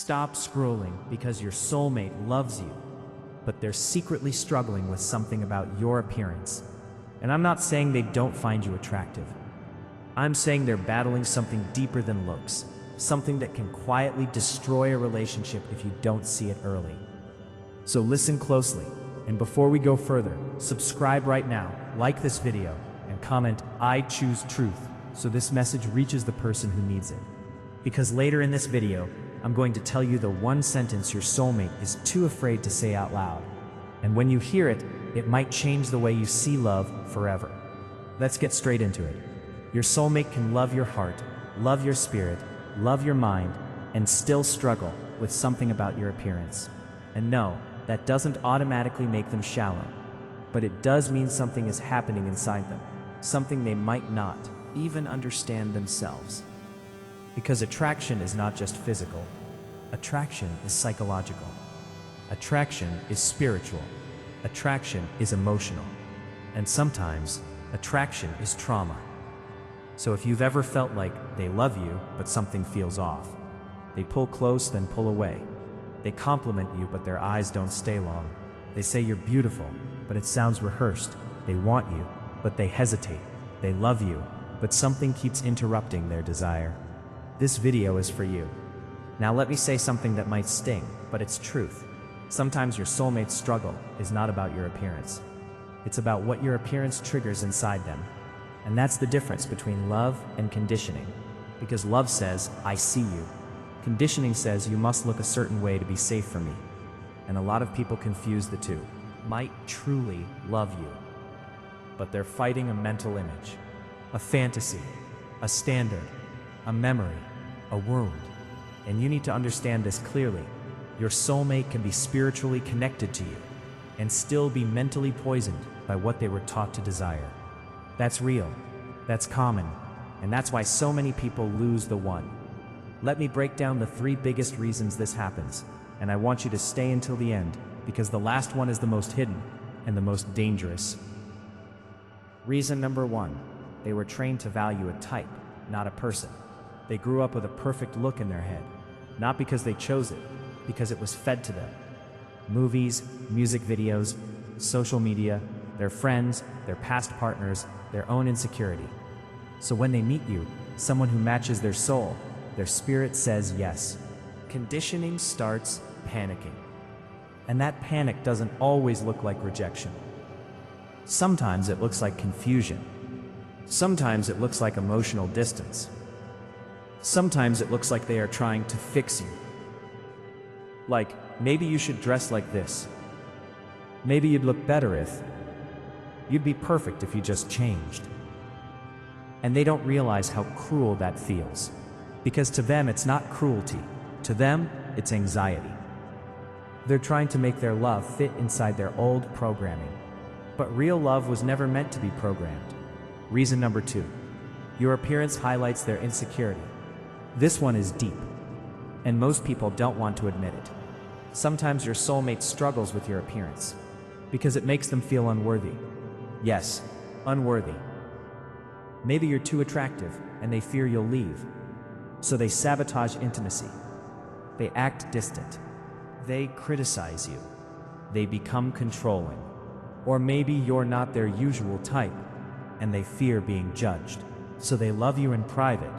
Stop scrolling because your soulmate loves you, but they're secretly struggling with something about your appearance. And I'm not saying they don't find you attractive. I'm saying they're battling something deeper than looks, something that can quietly destroy a relationship if you don't see it early. So listen closely, and before we go further, subscribe right now, like this video, and comment, "I choose truth," so this message reaches the person who needs it. Because later in this video, I'm going to tell you the one sentence your soulmate is too afraid to say out loud. And when you hear it, it might change the way you see love forever. Let's get straight into it. Your soulmate can love your heart, love your spirit, love your mind, and still struggle with something about your appearance. And no, that doesn't automatically make them shallow, but it does mean something is happening inside them, something they might not even understand themselves. Because attraction is not just physical. Attraction is psychological. Attraction is spiritual. Attraction is emotional. And sometimes, attraction is trauma. So if you've ever felt like they love you, but something feels off, they pull close, then pull away. They compliment you, but their eyes don't stay long. They say you're beautiful, but it sounds rehearsed. They want you, but they hesitate. They love you, but something keeps interrupting their desire. This video is for you. Now let me say something that might sting, but it's truth. Sometimes your soulmate's struggle is not about your appearance. It's about what your appearance triggers inside them. And that's the difference between love and conditioning. Because love says, "I see you." Conditioning says you must look a certain way to be safe for me. And a lot of people confuse the two. Might truly love you, but they're fighting a mental image, a fantasy, a standard, a memory, a wound. And you need to understand this clearly. Your soulmate can be spiritually connected to you and still be mentally poisoned by what they were taught to desire. That's real, that's common, and that's why so many people lose the one. Let me break down the 3 biggest reasons this happens, and I want you to stay until the end, because the last one is the most hidden and the most dangerous. Reason number 1, they were trained to value a type, not a person. They grew up with a perfect look in their head, not because they chose it, because it was fed to them. Movies, music videos, social media, their friends, their past partners, their own insecurity. So when they meet you, someone who matches their soul, their spirit says yes. Conditioning starts panicking. And that panic doesn't always look like rejection. Sometimes it looks like confusion. Sometimes it looks like emotional distance. Sometimes it looks like they are trying to fix you. Like, maybe you should dress like this. Maybe you'd look better if. You'd be perfect if you just changed. And they don't realize how cruel that feels. Because to them, it's not cruelty. To them, it's anxiety. They're trying to make their love fit inside their old programming. But real love was never meant to be programmed. Reason number 2, your appearance highlights their insecurity. This one is deep, and most people don't want to admit it. Sometimes your soulmate struggles with your appearance because it makes them feel unworthy. Yes, unworthy. Maybe you're too attractive and they fear you'll leave. So they sabotage intimacy. They act distant. They criticize you. They become controlling. Or maybe you're not their usual type and they fear being judged. So they love you in private,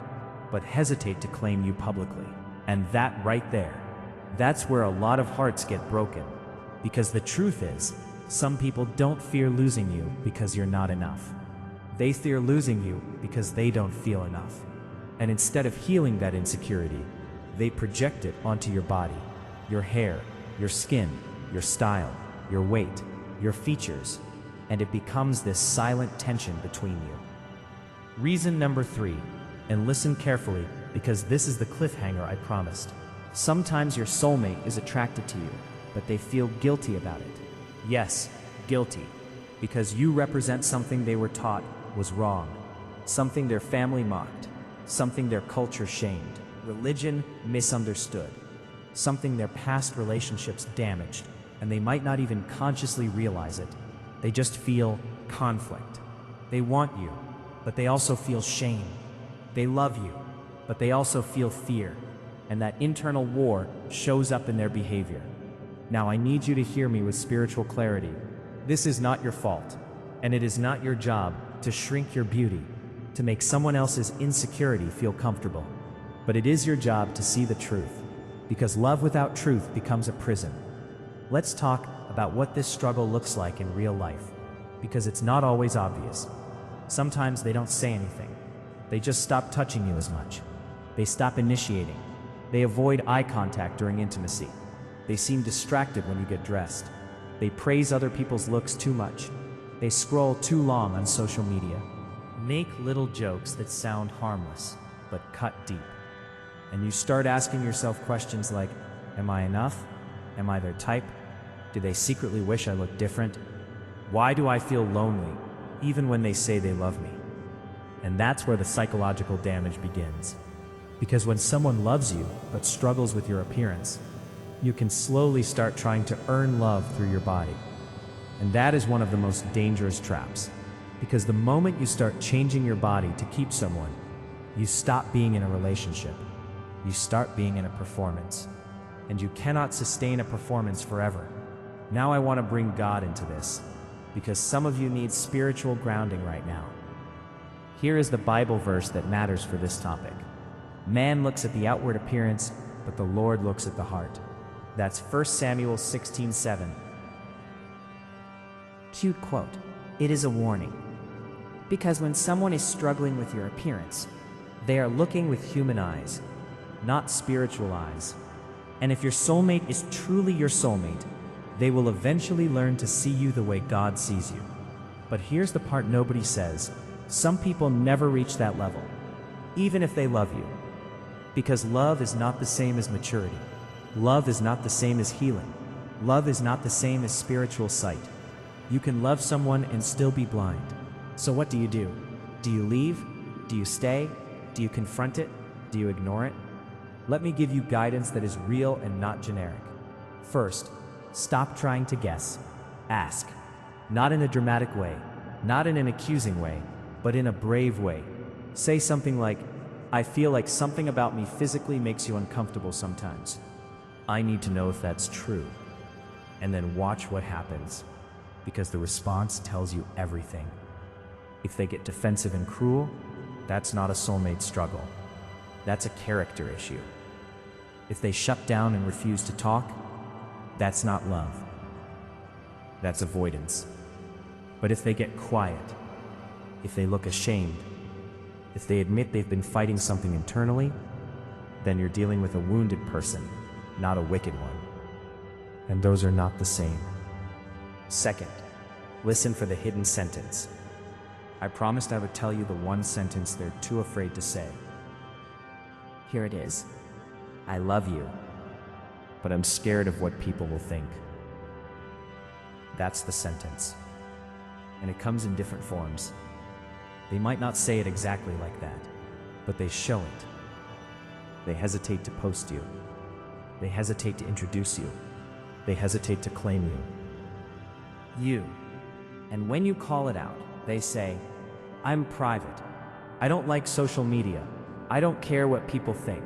but hesitate to claim you publicly. And that right there, that's where a lot of hearts get broken. Because the truth is, some people don't fear losing you because you're not enough. They fear losing you because they don't feel enough. And instead of healing that insecurity, they project it onto your body, your hair, your skin, your style, your weight, your features, and it becomes this silent tension between you. Reason number 3, and listen carefully because this is the cliffhanger I promised. Sometimes your soulmate is attracted to you, but they feel guilty about it. Yes, guilty, because you represent something they were taught was wrong, something their family mocked, something their culture shamed, religion misunderstood, something their past relationships damaged, and they might not even consciously realize it. They just feel conflict. They want you, but they also feel shame. They love you, but they also feel fear. and that internal war shows up in their behavior. Now I need you to hear me with spiritual clarity. This is not your fault, and it is not your job to shrink your beauty, to make someone else's insecurity feel comfortable. But it is your job to see the truth, because love without truth becomes a prison. Let's talk about what this struggle looks like in real life, because it's not always obvious. Sometimes they don't say anything. They just stop touching you as much. They stop initiating. They avoid eye contact during intimacy. They seem distracted when you get dressed. They praise other people's looks too much. They scroll too long on social media. Make little jokes that sound harmless, but cut deep. And you start asking yourself questions like, am I enough? Am I their type? Do they secretly wish I looked different? Why do I feel lonely, even when they say they love me? And that's where the psychological damage begins. Because when someone loves you, but struggles with your appearance, you can slowly start trying to earn love through your body. And that is one of the most dangerous traps. Because the moment you start changing your body to keep someone, you stop being in a relationship. You start being in a performance. And you cannot sustain a performance forever. Now I want to bring God into this, because some of you need spiritual grounding right now. Here is the Bible verse that matters for this topic. Man looks at the outward appearance, but the Lord looks at the heart. That's 1 Samuel 16:7. Cute quote. It is a warning. Because when someone is struggling with your appearance, They are looking with human eyes, not spiritual eyes. And if your soulmate is truly your soulmate, they will eventually learn to see you the way God sees you. But here's the part nobody says. Some people never reach that level, even if they love you. Because love is not the same as maturity. Love is not the same as healing. Love is not the same as spiritual sight. You can love someone and still be blind. So what do? Do you leave? Do you stay? Do you confront it? Do you ignore it? Let me give you guidance that is real and not generic. First, stop trying to guess. Ask. Not in a dramatic way, not in an accusing way, but in a brave way. Say something like, I feel like something about me physically makes you uncomfortable sometimes. I need to know if that's true. And then watch what happens, because the response tells you everything. If they get defensive and cruel, that's not a soulmate struggle. That's a character issue. If they shut down and refuse to talk, that's not love. That's avoidance. But if they get quiet, if they look ashamed, if they admit they've been fighting something internally, then you're dealing with a wounded person, not a wicked one. And those are not the same. Second, listen for the hidden sentence. I promised I would tell you the one sentence they're too afraid to say. here it is. I love you, but I'm scared of what people will think. That's the sentence. And it comes in different forms. They might not say it exactly like that, but they show it. They hesitate to post you. They hesitate to introduce you. They hesitate to claim you. And when you call it out, they say, I'm private. I don't like social media. I don't care what people think.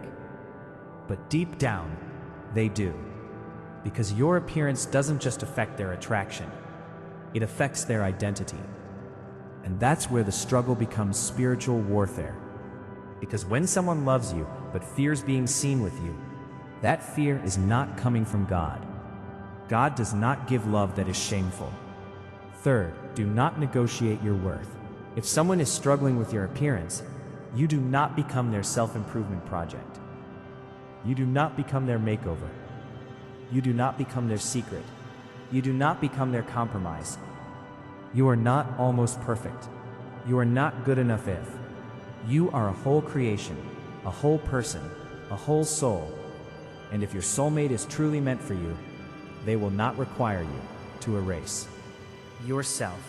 But deep down, they do. Because your appearance doesn't just affect their attraction. It affects their identity. And that's where the struggle becomes spiritual warfare. Because when someone loves you, but fears being seen with you, that fear is not coming from God. God does not give love that is shameful. Third, do not negotiate your worth. If someone is struggling with your appearance, you do not become their self-improvement project. You do not become their makeover. You do not become their secret. You do not become their compromise. You are not almost perfect. You are not good enough if. You are a whole creation, a whole person, a whole soul. And if your soulmate is truly meant for you, they will not require you to erase yourself.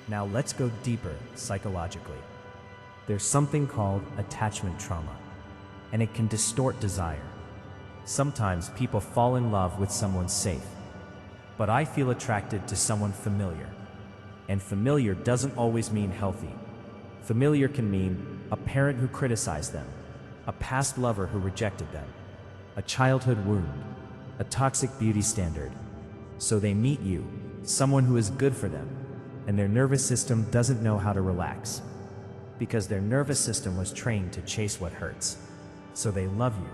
Now let's go deeper psychologically. There's something called attachment trauma, and it can distort desire. Sometimes people fall in love with someone safe, but I feel attracted to someone familiar. And familiar doesn't always mean healthy. Familiar can mean a parent who criticized them, a past lover who rejected them, a childhood wound, a toxic beauty standard. So they meet you, someone who is good for them, and their nervous system doesn't know how to relax. Because their nervous system was trained to chase what hurts. So they love you,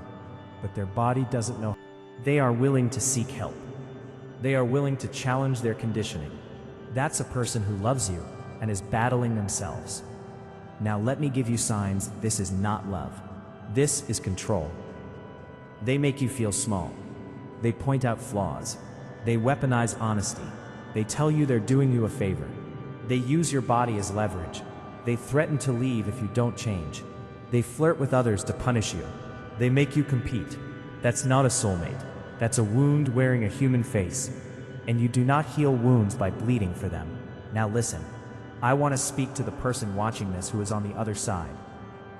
but their body doesn't know. They are willing to seek help. They are willing to challenge their conditioning. That's a person who loves you and is battling themselves. Now let me give you signs this is not love. This is control. They make you feel small. They point out flaws. They weaponize honesty. They tell you they're doing you a favor. They use your body as leverage. They threaten to leave if you don't change. They flirt with others to punish you. They make you compete. That's not a soulmate. That's a wound wearing a human face. And you do not heal wounds by bleeding for them. Now listen, I want to speak to the person watching this who is on the other side.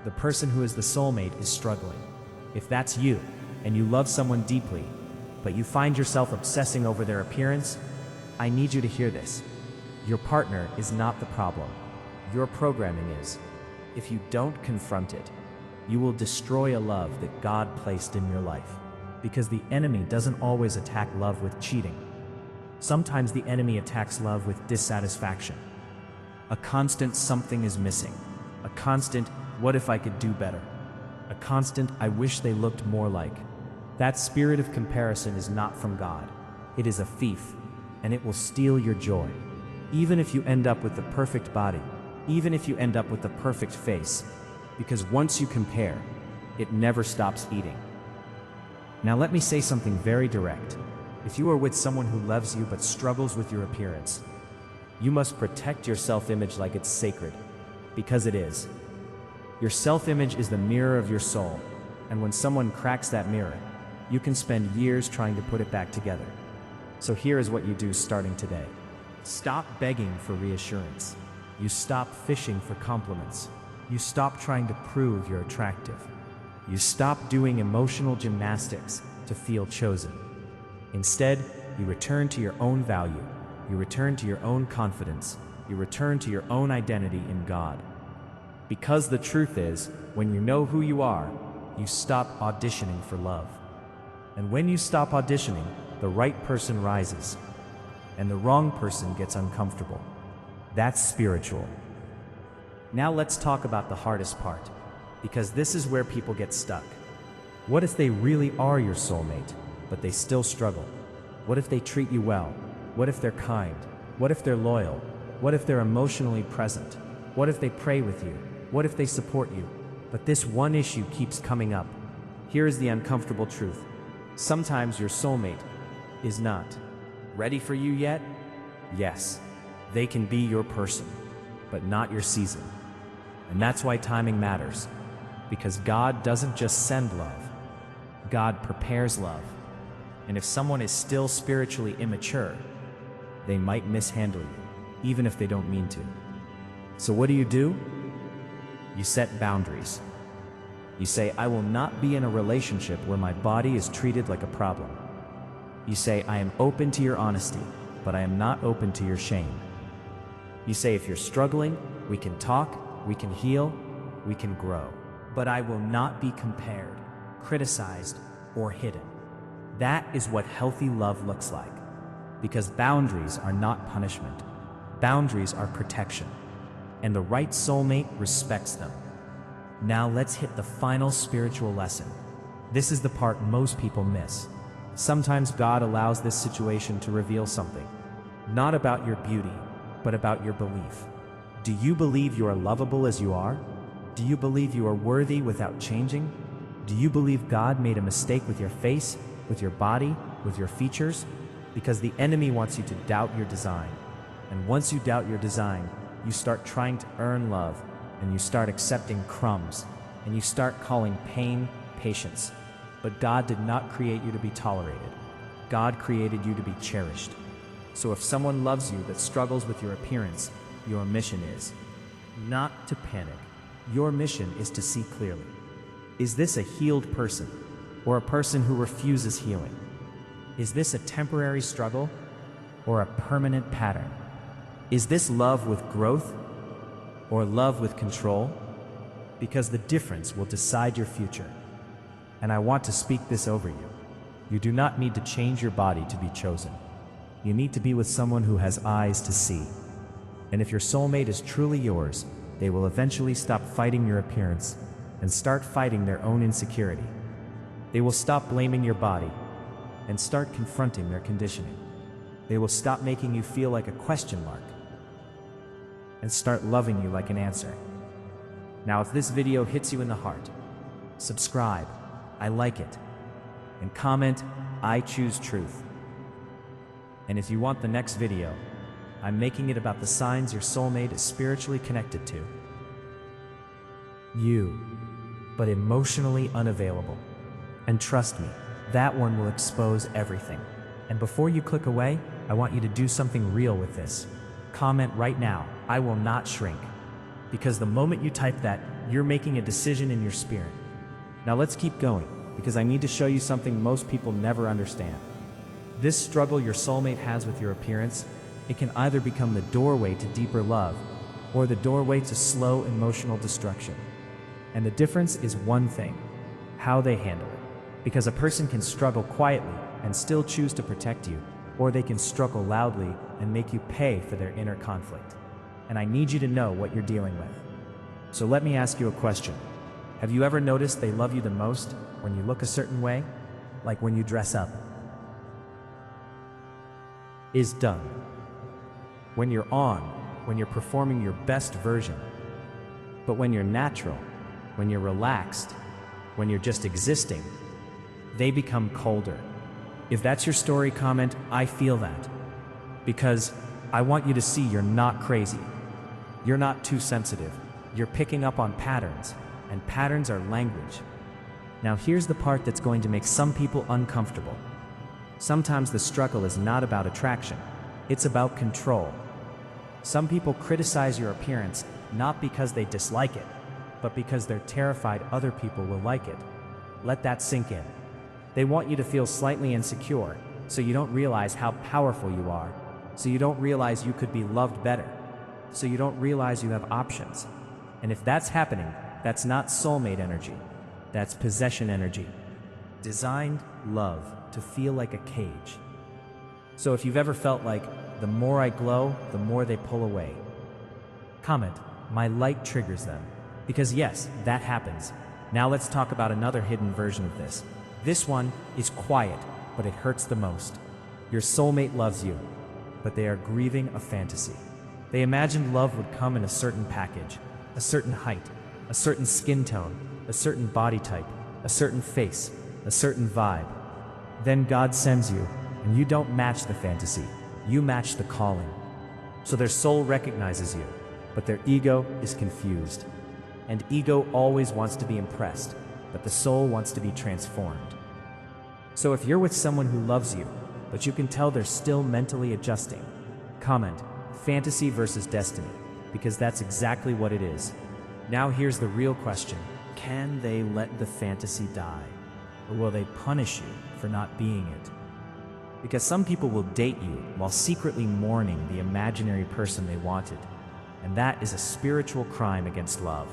The person who is the soulmate is struggling. If that's you, and you love someone deeply, but you find yourself obsessing over their appearance, I need you to hear this. Your partner is not the problem. Your programming is. If you don't confront it, you will destroy a love that God placed in your life. Because the enemy doesn't always attack love with cheating. Sometimes the enemy attacks love with dissatisfaction. A constant something is missing. A constant, what if I could do better? A constant, I wish they looked more like. That spirit of comparison is not from God. It is a thief, and it will steal your joy. Even if you end up with the perfect body, even if you end up with the perfect face, because once you compare, it never stops eating. Now let me say something very direct. If you are with someone who loves you but struggles with your appearance, you must protect your self-image like it's sacred, because it is. Your self-image is the mirror of your soul, and when someone cracks that mirror, you can spend years trying to put it back together. So here is what you do starting today. Stop begging for reassurance. You stop fishing for compliments. You stop trying to prove you're attractive. You stop doing emotional gymnastics to feel chosen. Instead, you return to your own value. You return to your own confidence. You return to your own identity in God. Because the truth is, when you know who you are, you stop auditioning for love. And when you stop auditioning, the right person rises, and the wrong person gets uncomfortable. That's spiritual. Now let's talk about the hardest part, because this is where people get stuck. What if they really are your soulmate, but they still struggle? What if they treat you well? What if they're kind? What if they're loyal? What if they're emotionally present? What if they pray with you? What if they support you? But this one issue keeps coming up. Here is the uncomfortable truth. Sometimes your soulmate is not ready for you yet. Yes, they can be your person, but not your season. And that's why timing matters. Because God doesn't just send love, God prepares love. And if someone is still spiritually immature, they might mishandle you, even if they don't mean to. So what do? You set boundaries. You say, I will not be in a relationship where my body is treated like a problem. You say, I am open to your honesty, but I am not open to your shame. You say, if you're struggling, we can talk, we can heal, we can grow. But I will not be compared, criticized, or hidden. That is what healthy love looks like. Because boundaries are not punishment. Boundaries are protection. And the right soulmate respects them. Now let's hit the final spiritual lesson. This is the part most people miss. Sometimes God allows this situation to reveal something. Not about your beauty, but about your belief. Do you believe you are lovable as you are? Do you believe you are worthy without changing? Do you believe God made a mistake with your face, with your body, with your features? Because the enemy wants you to doubt your design. And once you doubt your design, you start trying to earn love, and you start accepting crumbs, and you start calling pain patience. But God did not create you to be tolerated. God created you to be cherished. So if someone loves you that struggles with your appearance, your mission is not to panic. Your mission is to see clearly. Is this a healed person, or a person who refuses healing? Is this a temporary struggle, or a permanent pattern? Is this love with growth, or love with control? because the difference will decide your future. And I want to speak this over you. You do not need to change your body to be chosen. You need to be with someone who has eyes to see. And if your soulmate is truly yours, they will eventually stop fighting your appearance and start fighting their own insecurity. They will stop blaming your body and start confronting their conditioning. They will stop making you feel like a question mark and start loving you like an answer. Now, if this video hits you in the heart, subscribe, I like it, and comment, I choose truth. And if you want the next video, I'm making it about the signs your soulmate is spiritually connected to you, but emotionally unavailable. And trust me, that one will expose everything. And before you click away, I want you to do something real with this. Comment right now, I will not shrink. Because the moment you type that, you're making a decision in your spirit. Now let's keep going, because I need to show you something most people never understand. This struggle your soulmate has with your appearance, it can either become the doorway to deeper love, or the doorway to slow emotional destruction. And the difference is one thing: how they handle it. Because a person can struggle quietly and still choose to protect you, or they can struggle loudly and make you pay for their inner conflict. And I need you to know what you're dealing with. So let me ask you a question. Have you ever noticed they love you the most when you look a certain way? Like when you dress up? Is done. When you're on, when you're performing your best version. But when you're natural, when you're relaxed, when you're just existing, they become colder. If that's your story, comment, I feel that. Because I want you to see you're not crazy. You're not too sensitive. You're picking up on patterns, and patterns are language. Now here's the part that's going to make some people uncomfortable. Sometimes the struggle is not about attraction. It's about control. Some people criticize your appearance not because they dislike it, but because they're terrified other people will like it. Let that sink in. They want you to feel slightly insecure, so you don't realize how powerful you are, so you don't realize you could be loved better, so you don't realize you have options. And if that's happening, that's not soulmate energy. That's possession energy. Designed love to feel like a cage. So if you've ever felt like, the more I glow, the more they pull away, comment, my light triggers them. Because yes, that happens. Now let's talk about another hidden version of this. This one is quiet, but it hurts the most. Your soulmate loves you, but they are grieving a fantasy. They imagined love would come in a certain package, a certain height, a certain skin tone, a certain body type, a certain face, a certain vibe. Then God sends you, and you don't match the fantasy, you match the calling. So their soul recognizes you, but their ego is confused. And ego always wants to be impressed, but the soul wants to be transformed. So if you're with someone who loves you, but you can tell they're still mentally adjusting, comment, fantasy versus destiny, because that's exactly what it is. Now here's the real question. Can they let the fantasy die? Or will they punish you for not being it? Because some people will date you while secretly mourning the imaginary person they wanted. And that is a spiritual crime against love.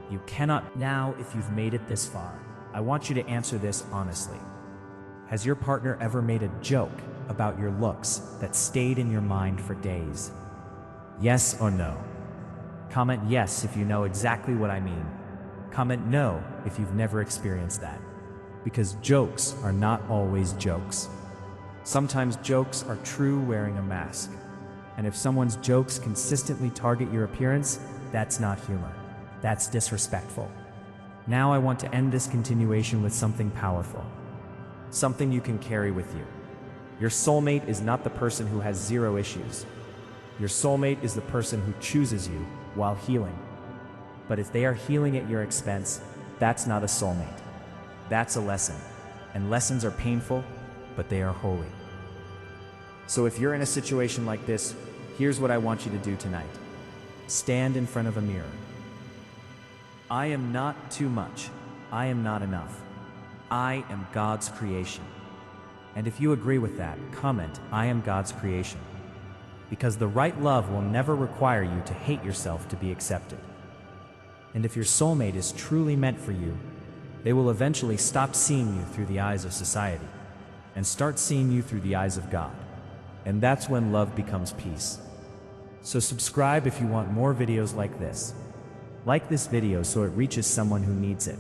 You cannot. Now, if you've made it this far, I want you to answer this honestly. Has your partner ever made a joke about your looks that stayed in your mind for days? Yes or no? Comment yes if you know exactly what I mean. Comment no if you've never experienced that. Because jokes are not always jokes. Sometimes jokes are true wearing a mask. And if someone's jokes consistently target your appearance, that's not humor. That's disrespectful. Now I want to end this continuation with something powerful. Something you can carry with you. Your soulmate is not the person who has zero issues. Your soulmate is the person who chooses you while healing. But if they are healing at your expense, that's not a soulmate. That's a lesson. And lessons are painful, but they are holy. So if you're in a situation like this, here's what I want you to do tonight. Stand in front of a mirror. I am not too much. I am not enough. I am God's creation. And if you agree with that, comment, I am God's creation. Because the right love will never require you to hate yourself to be accepted. And if your soulmate is truly meant for you, they will eventually stop seeing you through the eyes of society and start seeing you through the eyes of God. And that's when love becomes peace. So subscribe if you want more videos like this. Like this video so it reaches someone who needs it.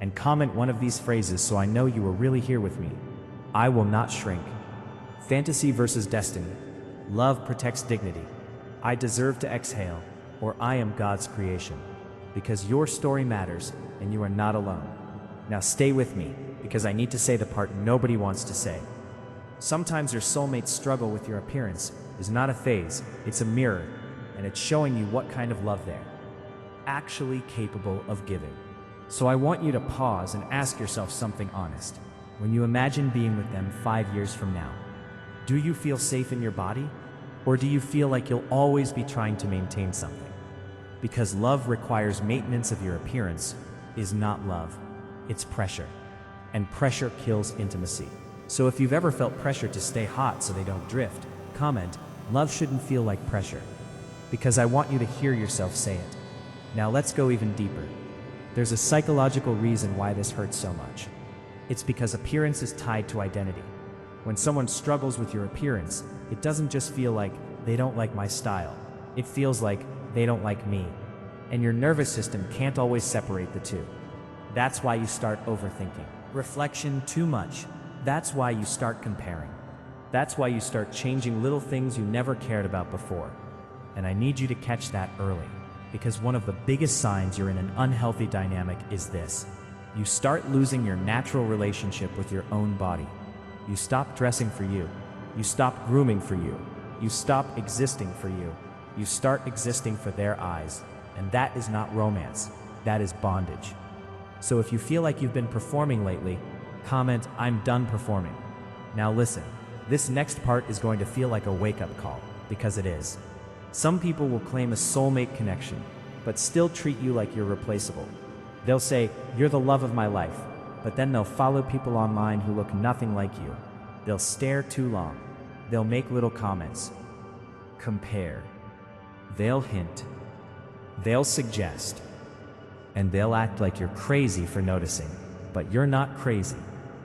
And comment one of these phrases so I know you are really here with me. I will not shrink. Fantasy versus destiny. Love protects dignity. I deserve to exhale, or I am God's creation. Because your story matters, and you are not alone. Now stay with me, because I need to say the part nobody wants to say. Sometimes your soulmate's struggle with your appearance is not a phase, it's a mirror, and it's showing you what kind of love they're actually capable of giving. So I want you to pause and ask yourself something honest. When you imagine being with them 5 years from now, do you feel safe in your body? Or do you feel like you'll always be trying to maintain something? Because love requires maintenance of your appearance is not love, it's pressure. And pressure kills intimacy. So if you've ever felt pressure to stay hot so they don't drift, comment, love shouldn't feel like pressure. Because I want you to hear yourself say it. Now let's go even deeper. There's a psychological reason why this hurts so much. It's because appearance is tied to identity. When someone struggles with your appearance, it doesn't just feel like they don't like my style. It feels like they don't like me. And your nervous system can't always separate the two. That's why you start overthinking. Reflection too much. That's why you start comparing. That's why you start changing little things you never cared about before. And I need you to catch that early. Because one of the biggest signs you're in an unhealthy dynamic is this. You start losing your natural relationship with your own body. You stop dressing for you. You stop grooming for you. You stop existing for you. You start existing for their eyes. And that is not romance. That is bondage. So if you feel like you've been performing lately, comment, I'm done performing. Now listen, this next part is going to feel like a wake-up call, because it is. Some people will claim a soulmate connection, but still treat you like you're replaceable. They'll say, you're the love of my life, but then they'll follow people online who look nothing like you. They'll stare too long. They'll make little comments. Compare. They'll hint. They'll suggest. And they'll act like you're crazy for noticing. But you're not crazy.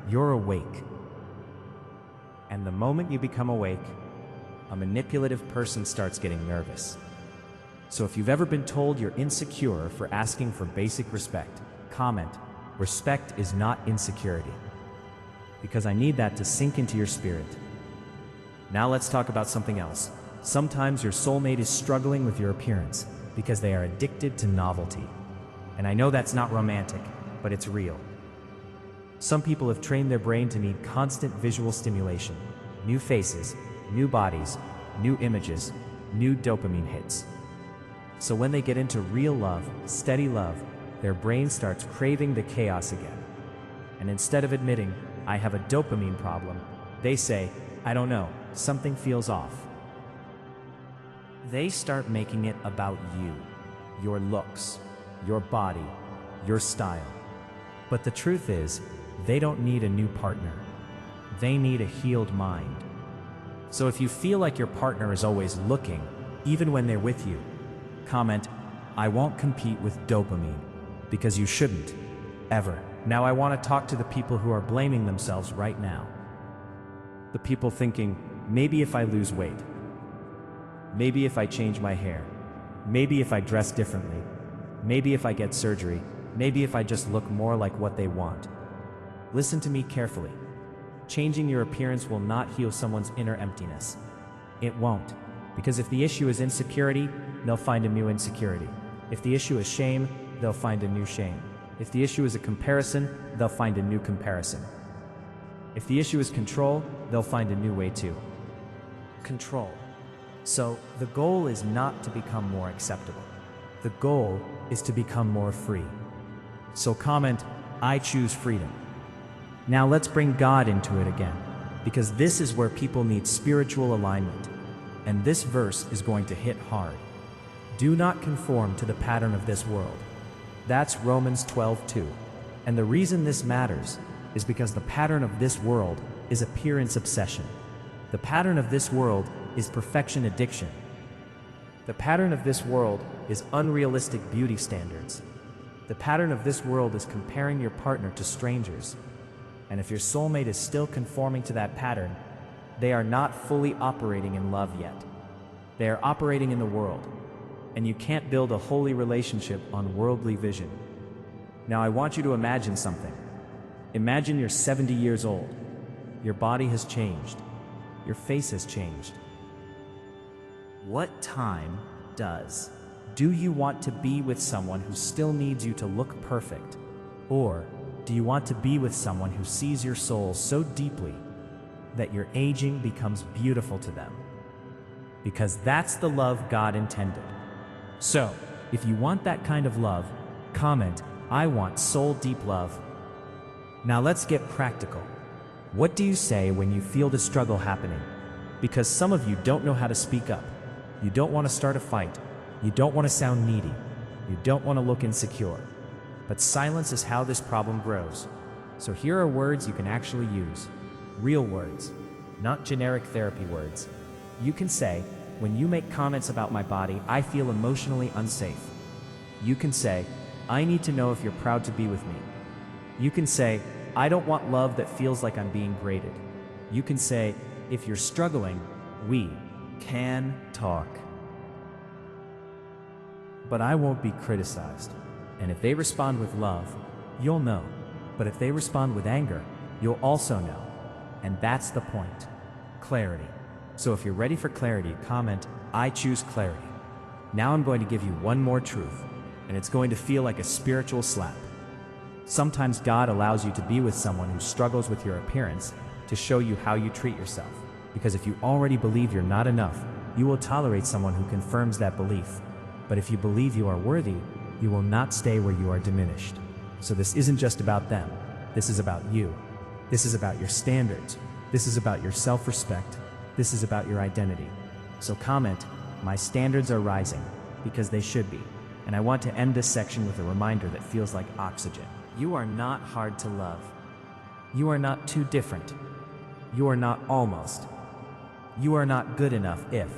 You're awake. And the moment you become awake, a manipulative person starts getting nervous. So if you've ever been told you're insecure for asking for basic respect, comment, respect is not insecurity. Because I need that to sink into your spirit. Now let's talk about something else. Sometimes your soulmate is struggling with your appearance because they are addicted to novelty. And I know that's not romantic, but it's real. Some people have trained their brain to need constant visual stimulation, new faces, new bodies, new images, new dopamine hits. So when they get into real love, steady love, their brain starts craving the chaos again. And instead of admitting, I have a dopamine problem, they say, I don't know, something feels off. They start making it about you, your looks, your body, your style. But the truth is, they don't need a new partner. They need a healed mind. So if you feel like your partner is always looking, even when they're with you, comment, I won't compete with dopamine, because you shouldn't, ever. Now I want to talk to the people who are blaming themselves right now. The people thinking, maybe if I lose weight, maybe if I change my hair, maybe if I dress differently, maybe if I get surgery, maybe if I just look more like what they want. Listen to me carefully. Changing your appearance will not heal someone's inner emptiness. It won't. Because if the issue is insecurity, they'll find a new insecurity. If the issue is shame, they'll find a new shame. If the issue is a comparison, they'll find a new comparison. If the issue is control, they'll find a new way to control. So the goal is not to become more acceptable. The goal is to become more free. So comment, I choose freedom. Now let's bring God into it again, because this is where people need spiritual alignment. And this verse is going to hit hard. Do not conform to the pattern of this world. That's Romans 12:2. And the reason this matters is because the pattern of this world is appearance obsession. The pattern of this world is perfection addiction. The pattern of this world is unrealistic beauty standards. The pattern of this world is comparing your partner to strangers. And if your soulmate is still conforming to that pattern, they are not fully operating in love yet. They are operating in the world, and you can't build a holy relationship on worldly vision. Now I want you to imagine something. Imagine you're 70 years old. Your body has changed. Your face has changed. What time does? Do you want to be with someone who still needs you to look perfect? Or do you want to be with someone who sees your soul so deeply that your aging becomes beautiful to them? Because that's the love God intended. So, if you want that kind of love, comment, "I want soul deep love." Now let's get practical. What do you say when you feel the struggle happening? Because some of you don't know how to speak up. You don't want to start a fight. You don't want to sound needy. You don't want to look insecure. But silence is how this problem grows. So here are words you can actually use. Real words, not generic therapy words. You can say, "When you make comments about my body, I feel emotionally unsafe." You can say, "I need to know if you're proud to be with me." You can say, "I don't want love that feels like I'm being graded." You can say, "If you're struggling, we can talk. But I won't be criticized." And if they respond with love, you'll know. But if they respond with anger, you'll also know. And that's the point. Clarity. So if you're ready for clarity, comment, "I choose clarity." Now I'm going to give you one more truth, and it's going to feel like a spiritual slap. Sometimes God allows you to be with someone who struggles with your appearance to show you how you treat yourself. Because if you already believe you're not enough, you will tolerate someone who confirms that belief. But if you believe you are worthy, you will not stay where you are diminished. So this isn't just about them. This is about you. This is about your standards. This is about your self-respect. This is about your identity. So comment, "My standards are rising," because they should be. And I want to end this section with a reminder that feels like oxygen. You are not hard to love. You are not too different. You are not almost. You are not good enough if